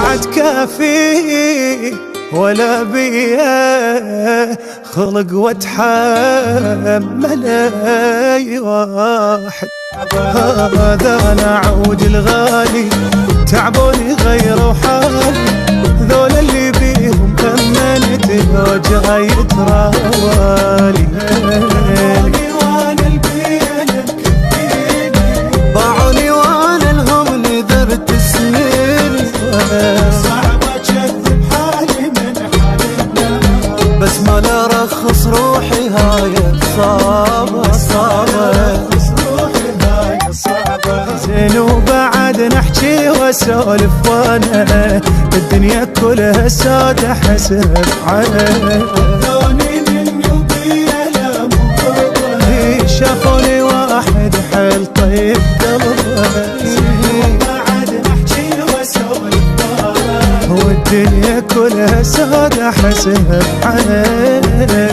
بعد كافي ولا بيه خلق واتحمل اي واحد. هذا انا عود الغالي تعبوني غيروا حالي، ذول اللي بيهم كملت لو جاي تراوالي. باعوني وانا لهم نذرت سنين، صعب اكذب حالي من حالنا، بس ما نرخص روحي هاي صعبة صعبة، زين وبعد نحكي واسولف وانا الدنيا كلها سود احسب عليه. شافوني واحد حيل طيب قلبي، بعد نحكي واسولف والدنيا كلها سود احسب عليه.